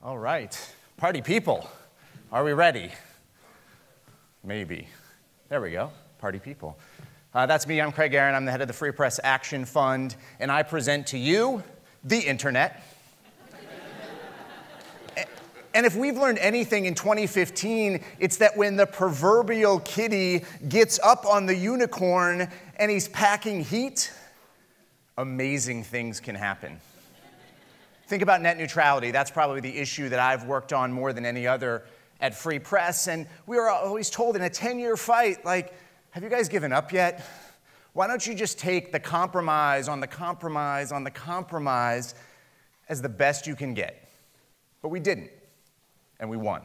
All right, party people, are we ready? Maybe. There we go, party people. That's me, I'm Craig Aaron, I'm the head of the Free Press Action Fund, and I present to you the internet. And if we've learned anything in 2015, it's that when the proverbial kitty gets up on the unicorn and he's packing heat, amazing things can happen. Think about net neutrality. That's probably the issue that I've worked on more than any other at Free Press. And we were always told in a 10-year fight, like, have you guys given up yet? Why don't you just take the compromise on the compromise on the compromise as the best you can get? But we didn't, and we won.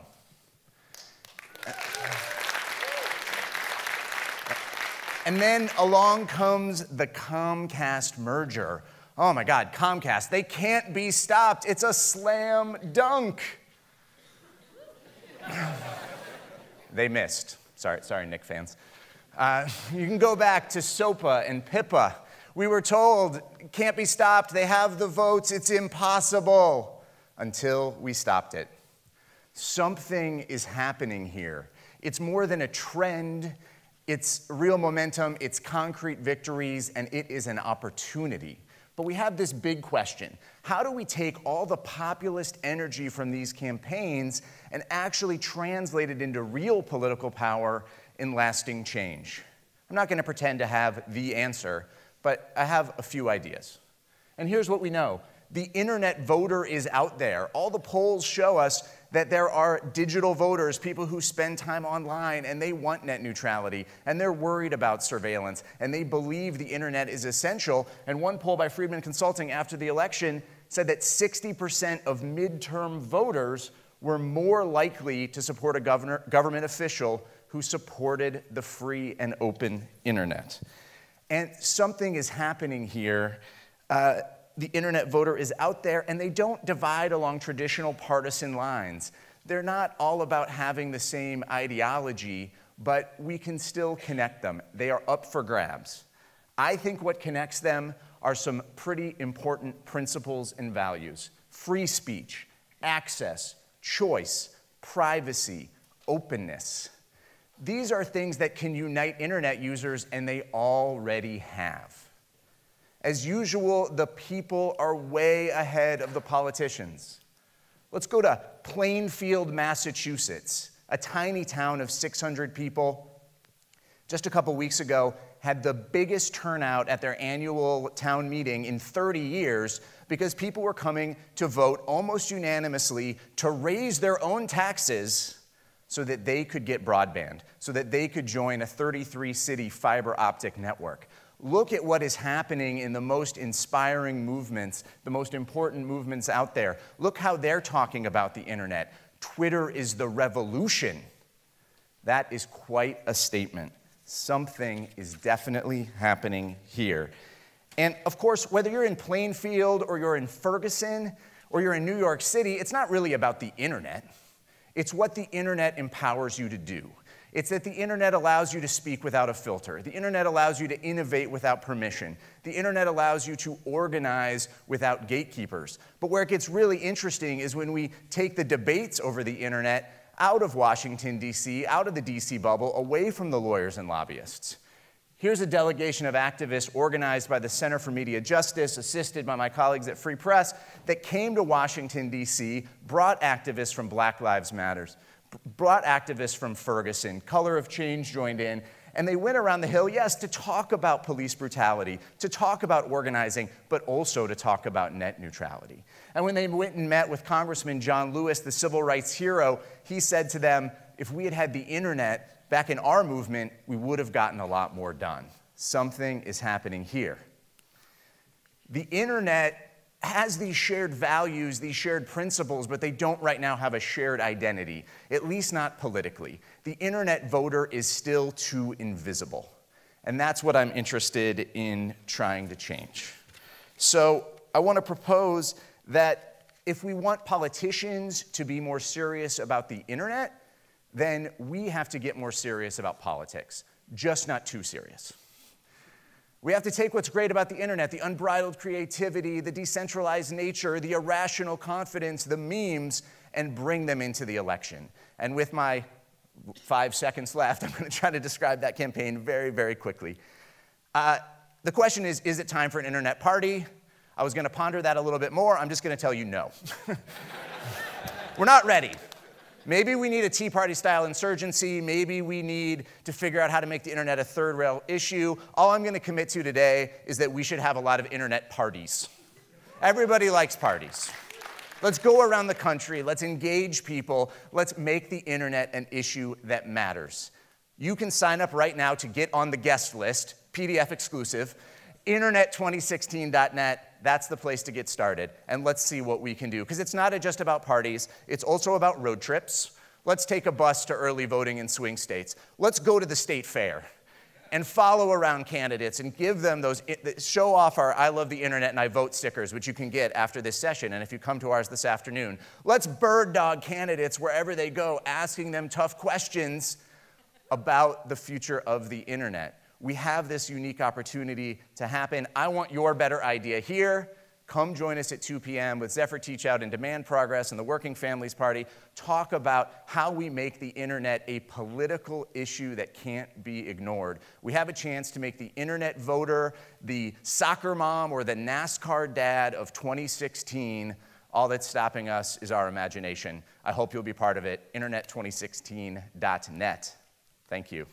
And then along comes the Comcast merger. Oh my God, Comcast, they can't be stopped. It's a slam dunk. They missed. Sorry, Nick fans. You can go back to SOPA and PIPA. We were told, can't be stopped, they have the votes, it's impossible, until we stopped it. Something is happening here. It's more than a trend, it's real momentum, it's concrete victories, and it is an opportunity. But we have this big question. How do we take all the populist energy from these campaigns and actually translate it into real political power and lasting change? I'm not going to pretend to have the answer, but I have a few ideas. And here's what we know. The internet voter is out there. All the polls show us that there are digital voters, people who spend time online, and they want net neutrality, and they're worried about surveillance, and they believe the internet is essential. And one poll by Friedman Consulting after the election said that 60% of midterm voters were more likely to support a government official who supported the free and open internet. And something is happening here. The internet voter is out there, and they don't divide along traditional partisan lines. They're not all about having the same ideology, but we can still connect them. They are up for grabs. I think what connects them are some pretty important principles and values. Free speech, access, choice, privacy, openness. These are things that can unite internet users, and they already have. As usual, the people are way ahead of the politicians. Let's go to Plainfield, Massachusetts, a tiny town of 600 people. Just a couple weeks ago, had the biggest turnout at their annual town meeting in 30 years because people were coming to vote almost unanimously to raise their own taxes so that they could get broadband, so that they could join a 33-city fiber optic network. Look at what is happening in the most inspiring movements, the most important movements out there. Look how they're talking about the internet. Twitter is the revolution. That is quite a statement. Something is definitely happening here. And of course, whether you're in Plainfield or you're in Ferguson or you're in New York City, it's not really about the internet. It's what the internet empowers you to do. It's that the internet allows you to speak without a filter. The internet allows you to innovate without permission. The internet allows you to organize without gatekeepers. But where it gets really interesting is when we take the debates over the internet out of Washington, D.C., out of the D.C. bubble, away from the lawyers and lobbyists. Here's a delegation of activists organized by the Center for Media Justice, assisted by my colleagues at Free Press, that came to Washington, D.C., brought activists from Black Lives Matter, brought activists from Ferguson, Color of Change joined in, and they went around the Hill, yes, to talk about police brutality, to talk about organizing, but also to talk about net neutrality. And when they went and met with Congressman John Lewis, the civil rights hero, he said to them, if we had had the internet back in our movement, we would have gotten a lot more done. Something is happening here. The internet has these shared values, these shared principles, but they don't right now have a shared identity, at least not politically. The internet voter is still too invisible. And that's what I'm interested in trying to change. So I want to propose that if we want politicians to be more serious about the internet, then we have to get more serious about politics, just not too serious. We have to take what's great about the internet, the unbridled creativity, the decentralized nature, the irrational confidence, the memes, and bring them into the election. And with my 5 seconds left, I'm going to try to describe that campaign very, very quickly. The question is it time for an internet party? I was going to ponder that a little bit more. I'm just going to tell you no. We're not ready. Maybe we need a Tea Party-style insurgency. Maybe we need to figure out how to make the internet a third-rail issue. All I'm going to commit to today is that we should have a lot of internet parties. Everybody likes parties. Let's go around the country. Let's engage people. Let's make the internet an issue that matters. You can sign up right now to get on the guest list, PDF exclusive, internet2016.net. That's the place to get started. And let's see what we can do. Because it's not just about parties. It's also about road trips. Let's take a bus to early voting in swing states. Let's go to the state fair and follow around candidates and give them those, show off our I love the internet and I vote stickers, which you can get after this session, and if you come to ours this afternoon. Let's bird dog candidates wherever they go, asking them tough questions about the future of the internet. We have this unique opportunity to happen. I want your better idea here. Come join us at 2 p.m. with Zephyr Teachout and Demand Progress and the Working Families Party. Talk about how we make the internet a political issue that can't be ignored. We have a chance to make the internet voter the soccer mom or the NASCAR dad of 2016. All that's stopping us is our imagination. I hope you'll be part of it. Internet2016.net. Thank you.